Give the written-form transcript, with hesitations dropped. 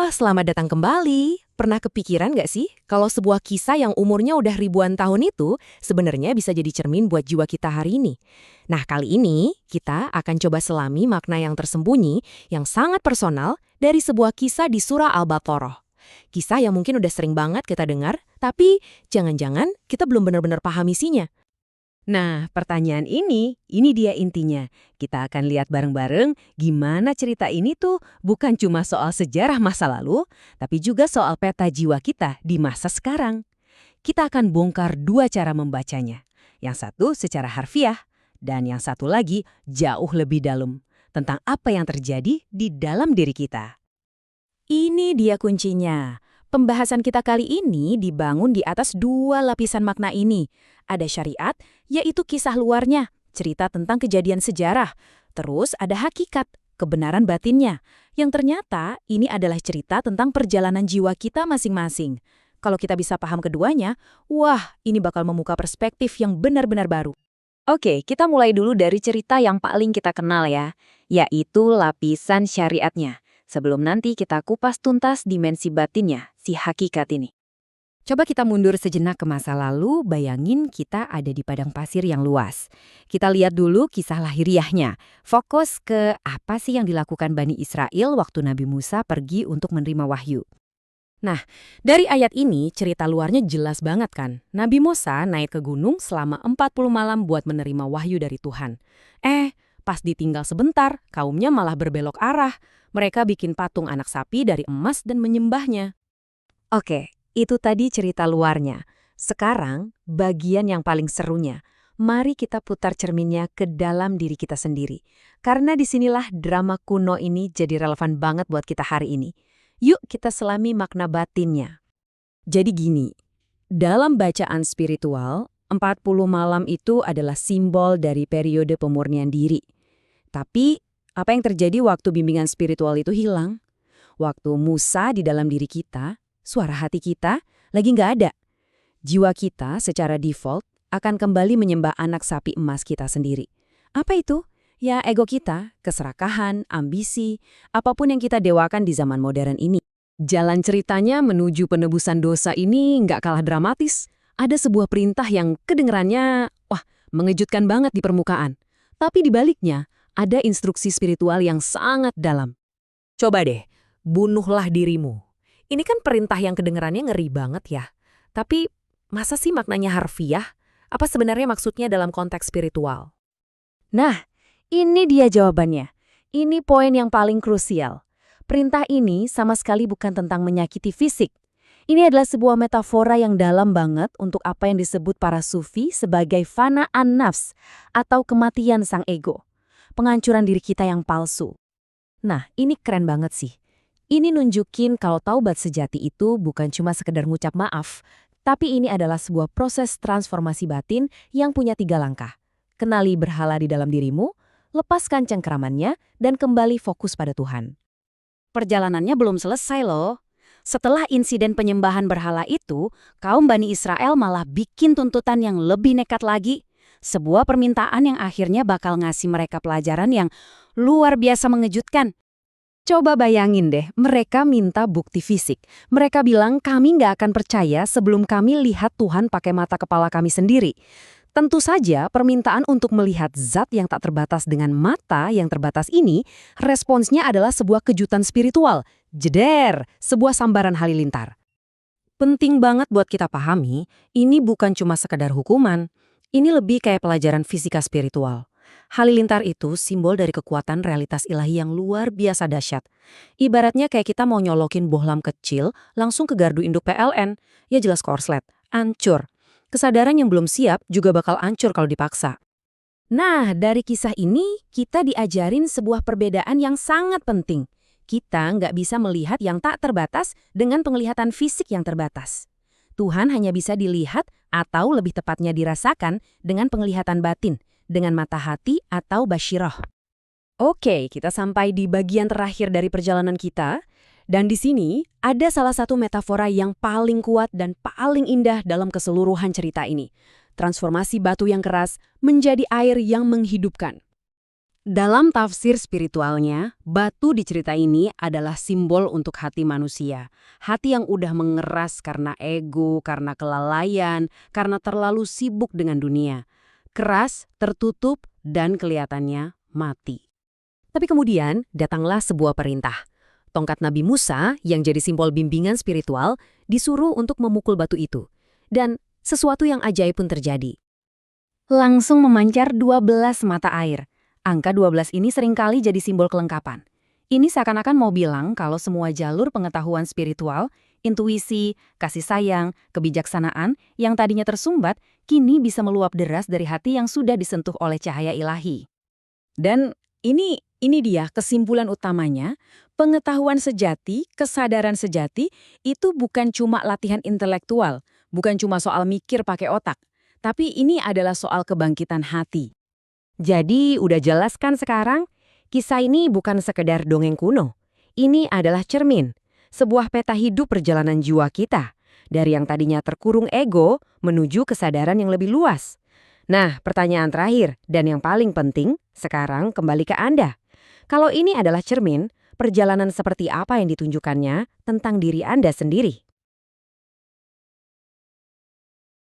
Selamat datang kembali. Pernah kepikiran nggak sih kalau sebuah kisah yang umurnya udah ribuan tahun itu sebenarnya bisa jadi cermin buat jiwa kita hari ini? Nah, kali ini kita akan coba selami makna yang tersembunyi, yang sangat personal dari sebuah kisah di surah Al-Baqarah. Kisah yang mungkin udah sering banget kita dengar, tapi jangan-jangan kita belum benar-benar paham isinya. Nah, pertanyaan ini dia intinya. Kita akan lihat bareng-bareng gimana cerita ini tuh bukan cuma soal sejarah masa lalu, tapi juga soal peta jiwa kita di masa sekarang. Kita akan bongkar dua cara membacanya. Yang satu secara harfiah, dan yang satu lagi jauh lebih dalam, tentang apa yang terjadi di dalam diri kita. Ini dia kuncinya. Pembahasan kita kali ini dibangun di atas dua lapisan makna ini. Ada syariat, yaitu kisah luarnya, cerita tentang kejadian sejarah. Terus ada hakikat, kebenaran batinnya, yang ternyata ini adalah cerita tentang perjalanan jiwa kita masing-masing. Kalau kita bisa paham keduanya, wah, ini bakal membuka perspektif yang benar-benar baru. Oke, kita mulai dulu dari cerita yang paling kita kenal ya, yaitu lapisan syariatnya. Sebelum nanti kita kupas tuntas dimensi batinnya, si hakikat ini. Coba kita mundur sejenak ke masa lalu, bayangin kita ada di padang pasir yang luas. Kita lihat dulu kisah lahiriahnya. Fokus ke apa sih yang dilakukan Bani Israel waktu Nabi Musa pergi untuk menerima wahyu. Nah, dari ayat ini cerita luarnya jelas banget kan. Nabi Musa naik ke gunung selama 40 malam buat menerima wahyu dari Tuhan. Pas ditinggal sebentar, kaumnya malah berbelok arah. Mereka bikin patung anak sapi dari emas dan menyembahnya. Oke, itu tadi cerita luarnya. Sekarang, bagian yang paling serunya. Mari kita putar cerminnya ke dalam diri kita sendiri. Karena disinilah drama kuno ini jadi relevan banget buat kita hari ini. Yuk kita selami makna batinnya. Jadi gini, dalam bacaan spiritual, 40 malam itu adalah simbol dari periode pemurnian diri. Tapi, apa yang terjadi waktu bimbingan spiritual itu hilang? Waktu Musa di dalam diri kita, suara hati kita lagi nggak ada. Jiwa kita secara default akan kembali menyembah anak sapi emas kita sendiri. Apa itu? Ya ego kita, keserakahan, ambisi, apapun yang kita dewakan di zaman modern ini. Jalan ceritanya menuju penebusan dosa ini nggak kalah dramatis. Ada sebuah perintah yang kedengerannya, mengejutkan banget di permukaan. Tapi di baliknya, ada instruksi spiritual yang sangat dalam. Coba deh, bunuhlah dirimu. Ini kan perintah yang kedengerannya ngeri banget ya. Tapi, masa sih maknanya harfiah? Apa sebenarnya maksudnya dalam konteks spiritual? Nah, ini dia jawabannya. Ini poin yang paling krusial. Perintah ini sama sekali bukan tentang menyakiti fisik. Ini adalah sebuah metafora yang dalam banget untuk apa yang disebut para sufi sebagai fana an-nafs atau kematian sang ego. Penghancuran diri kita yang palsu. Nah, ini keren banget sih. Ini nunjukin kalau taubat sejati itu bukan cuma sekedar ngucap maaf, tapi ini adalah sebuah proses transformasi batin yang punya 3 langkah. Kenali berhala di dalam dirimu, lepaskan cengkeramannya, dan kembali fokus pada Tuhan. Perjalanannya belum selesai loh. Setelah insiden penyembahan berhala itu, kaum Bani Israel malah bikin tuntutan yang lebih nekat lagi. Sebuah permintaan yang akhirnya bakal ngasih mereka pelajaran yang luar biasa mengejutkan. Coba bayangin deh, mereka minta bukti fisik. Mereka bilang kami nggak akan percaya sebelum kami lihat Tuhan pakai mata kepala kami sendiri. Tentu saja permintaan untuk melihat zat yang tak terbatas dengan mata yang terbatas ini, responsnya adalah sebuah kejutan spiritual. Jeder, sebuah sambaran halilintar. Penting banget buat kita pahami, ini bukan cuma sekedar hukuman. Ini lebih kayak pelajaran fisika spiritual. Halilintar itu simbol dari kekuatan realitas ilahi yang luar biasa dahsyat. Ibaratnya kayak kita mau nyolokin bohlam kecil langsung ke gardu induk PLN. Ya jelas korslet, ancur. Kesadaran yang belum siap juga bakal ancur kalau dipaksa. Nah, dari kisah ini kita diajarin sebuah perbedaan yang sangat penting. Kita nggak bisa melihat yang tak terbatas dengan penglihatan fisik yang terbatas. Tuhan hanya bisa dilihat atau lebih tepatnya dirasakan dengan penglihatan batin, dengan mata hati atau basyirah. Oke, kita sampai di bagian terakhir dari perjalanan kita. Dan di sini ada salah satu metafora yang paling kuat dan paling indah dalam keseluruhan cerita ini. Transformasi batu yang keras menjadi air yang menghidupkan. Dalam tafsir spiritualnya, batu di cerita ini adalah simbol untuk hati manusia. Hati yang udah mengeras karena ego, karena kelalaian, karena terlalu sibuk dengan dunia. Keras, tertutup, dan kelihatannya mati. Tapi kemudian datanglah sebuah perintah. Tongkat Nabi Musa yang jadi simbol bimbingan spiritual disuruh untuk memukul batu itu. Dan sesuatu yang ajaib pun terjadi. Langsung memancar 12 mata air. Angka 12 ini seringkali jadi simbol kelengkapan. Ini seakan-akan mau bilang kalau semua jalur pengetahuan spiritual, intuisi, kasih sayang, kebijaksanaan yang tadinya tersumbat, kini bisa meluap deras dari hati yang sudah disentuh oleh cahaya ilahi. Dan ini dia kesimpulan utamanya, pengetahuan sejati, kesadaran sejati, itu bukan cuma latihan intelektual, bukan cuma soal mikir pakai otak, tapi ini adalah soal kebangkitan hati. Jadi, udah jelas kan sekarang? Kisah ini bukan sekedar dongeng kuno. Ini adalah cermin, sebuah peta hidup perjalanan jiwa kita. Dari yang tadinya terkurung ego, menuju kesadaran yang lebih luas. Nah, pertanyaan terakhir, dan yang paling penting, sekarang kembali ke Anda. Kalau ini adalah cermin, perjalanan seperti apa yang ditunjukkannya tentang diri Anda sendiri?